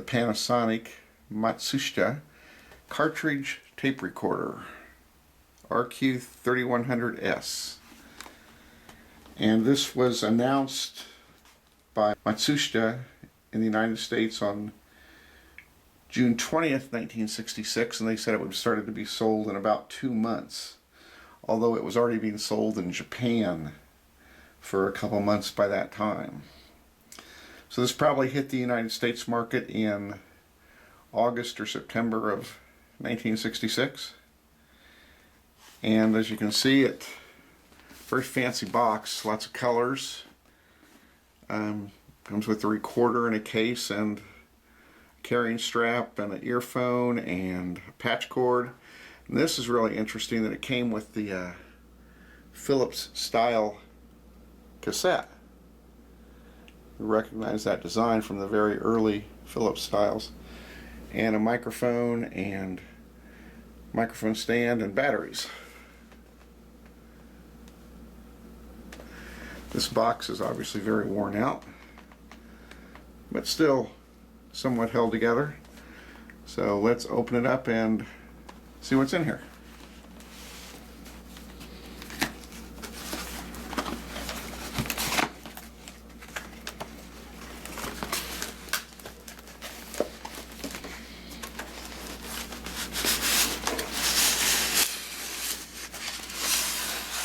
The Panasonic Matsushita Cartridge Tape Recorder, RQ-3100S. And this was announced by Matsushita in the United States on June 20th, 1966, and they said it would have started to be sold in about 2 months, although it was already being sold in Japan for a couple months by that time. So this probably hit the United States market in August or September of 1966. And as you can see, it very fancy box, lots of colors. Comes with the recorder in a case and a carrying strap and an earphone and a patch cord. And this is really interesting that it came with the Philips style cassette. You recognize that design from the very early Philips styles. And a microphone stand and batteries. This box is obviously very worn out, but still somewhat held together. So let's open it up and see what's in here.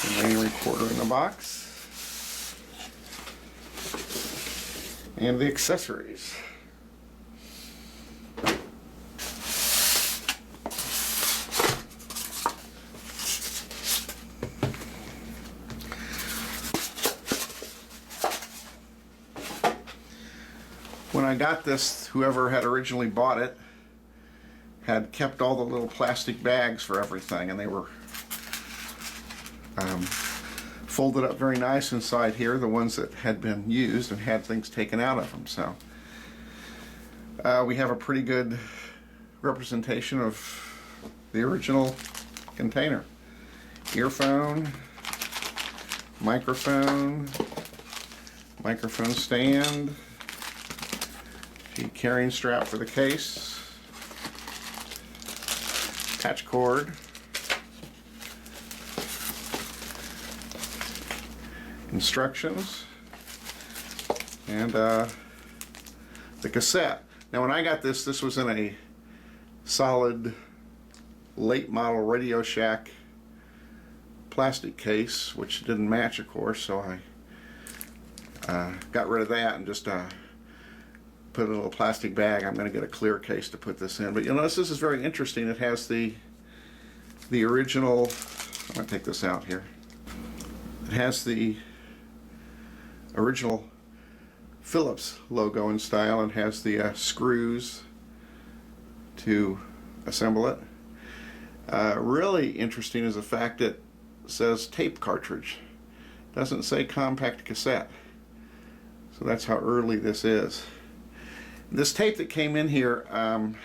The main recorder in the box. And the accessories. When I got this, whoever had originally bought it had kept all the little plastic bags for everything, and they were folded up very nice inside here, the ones that had been used and had things taken out of them. So we have a pretty good representation of the original container. Earphone, microphone stand, the carrying strap for the case, patch cord, instructions, and the cassette. Now when I got this was in a solid late model Radio Shack plastic case, which didn't match, of course, so I got rid of that and just put it in a little plastic bag. I'm going to get a clear case to put this in. But you'll notice this is very interesting. It has the original, I'm going to take this out here. It has the original Philips logo and style, and has the screws to assemble it. Really interesting is the fact that it says tape cartridge. It doesn't say compact cassette. So that's how early this is. This tape that came in here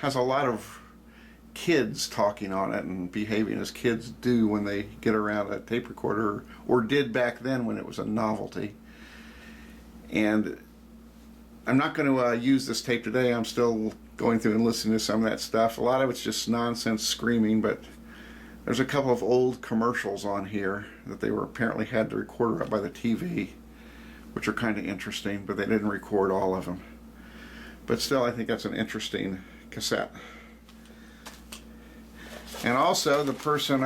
has a lot of kids talking on it and behaving as kids do when they get around a tape recorder, or did back then when it was a novelty. And I'm not going to use this tape today. I'm still going through and listening to some of that stuff. A lot of it's just nonsense screaming, but there's a couple of old commercials on here that they were apparently had the recorder up by the TV, which are kind of interesting, but they didn't record all of them. But still, I think that's an interesting cassette. And also, the person,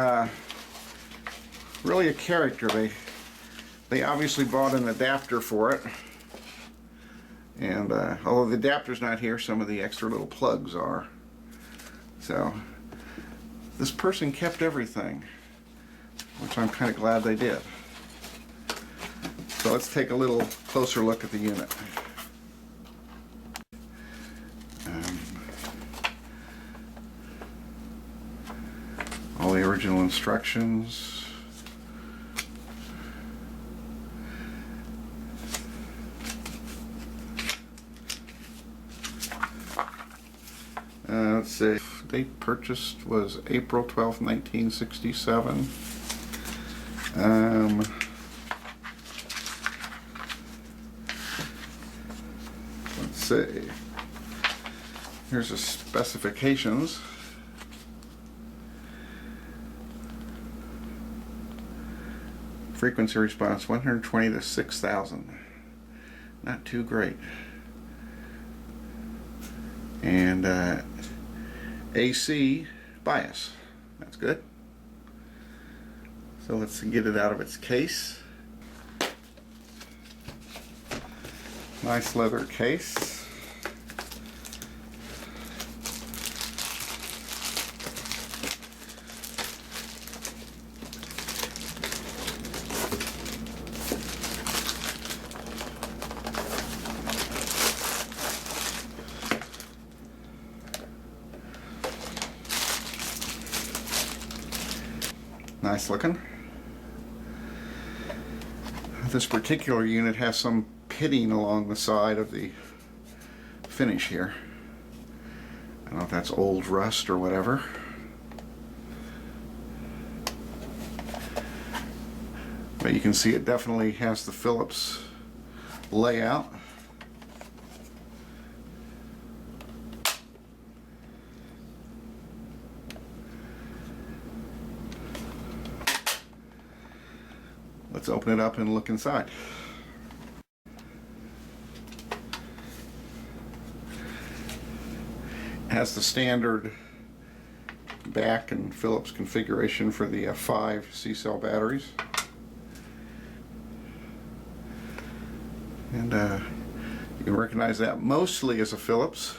really a character. They obviously bought an adapter for it. And although the adapter's not here, some of the extra little plugs are. So this person kept everything, which I'm kind of glad they did. So let's take a little closer look at the unit. All the original instructions. Let's see, date purchased was April 12th, 1967. Let's see. Here's the specifications. Frequency response 120 to 6,000. Not too great. And AC bias. That's good. So let's get it out of its case. Nice leather case. Nice looking. This particular unit has some pitting along the side of the finish here. I don't know if that's old rust or whatever. But you can see it definitely has the Phillips layout. Let's open it up and look inside. It has the standard back and Phillips configuration for the 5 C-cell batteries. And you can recognize that mostly as a Phillips.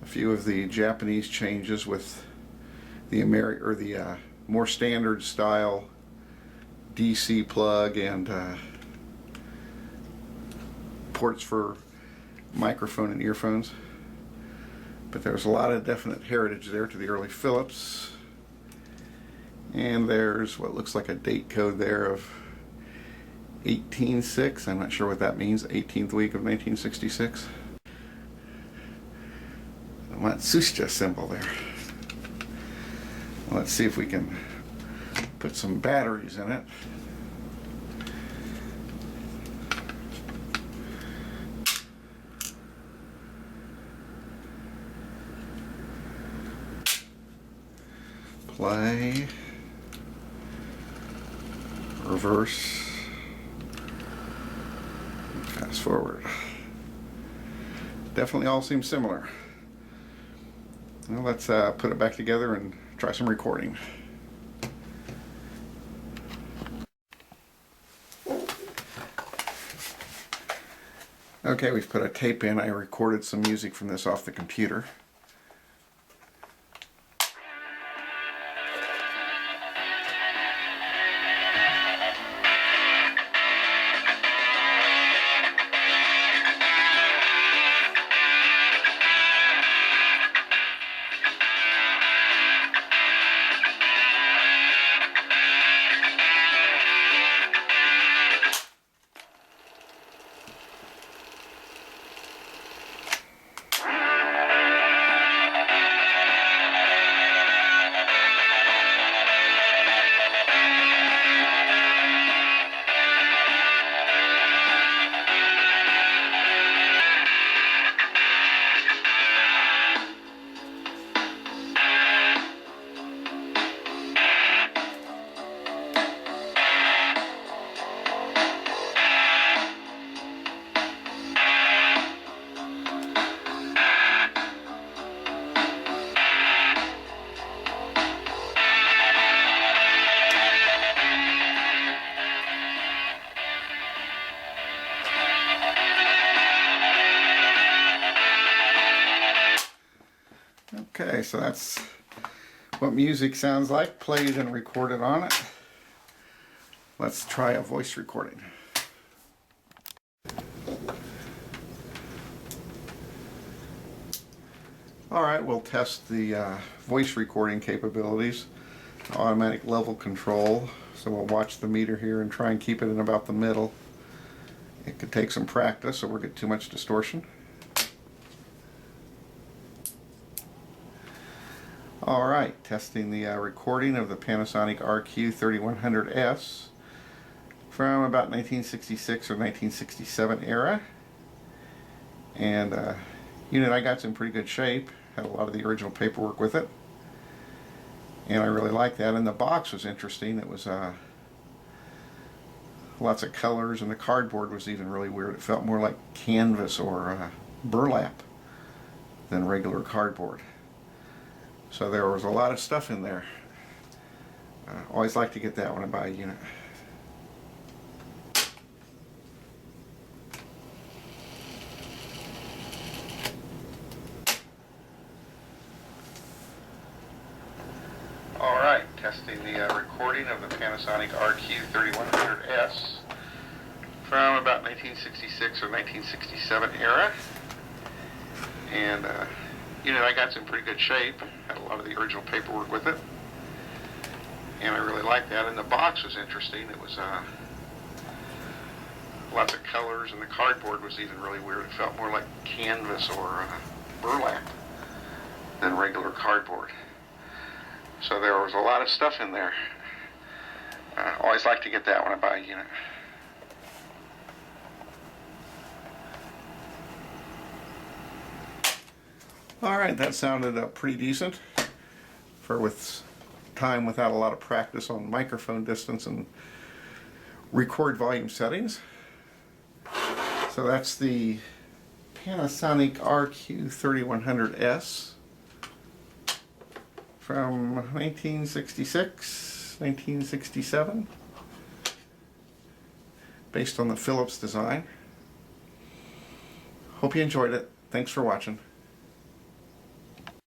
A few of the Japanese changes with the more standard style DC plug and ports for microphone and earphones. But there's a lot of definite heritage there to the early Philips. And there's what looks like a date code there of 18/6. I'm not sure what that means. 18th week of 1966. The Matsushita symbol there. Let's see if we can put some batteries in it. Play, reverse, fast forward. Definitely all seem similar. Well, let's put it back together and try some recording. Okay, we've put a tape in. I recorded some music from this off the computer. Okay, so that's what music sounds like, played and recorded on it. Let's try a voice recording. Alright, we'll test the voice recording capabilities. Automatic level control, so we'll watch the meter here and try and keep it in about the middle. It could take some practice or we'll get too much distortion. Alright, testing the recording of the Panasonic RQ-3100S from about 1966 or 1967 era. And Unit I got's in pretty good shape. Had a lot of the original paperwork with it, and I really like that. And the box was interesting. It was lots of colors, and the cardboard was even really weird. It felt more like canvas or burlap than regular cardboard. So there was a lot of stuff in there. Always like to get that when I buy a unit. Alright, testing the recording of the Panasonic RQ-3100S from about 1966 or 1967 era. And unit I got's in pretty good shape. Had a lot of the original paperwork with it, and I really like that. And the box was interesting. It was lots of colors, and the cardboard was even really weird. It felt more like canvas or burlap than regular cardboard. So there was a lot of stuff in there. Always like to get that when I buy a unit. Alright, that sounded pretty decent for with time without a lot of practice on microphone distance and record volume settings. So that's the Panasonic RQ-3100S from 1966, 1967, based on the Philips design. Hope you enjoyed it. Thanks for watching.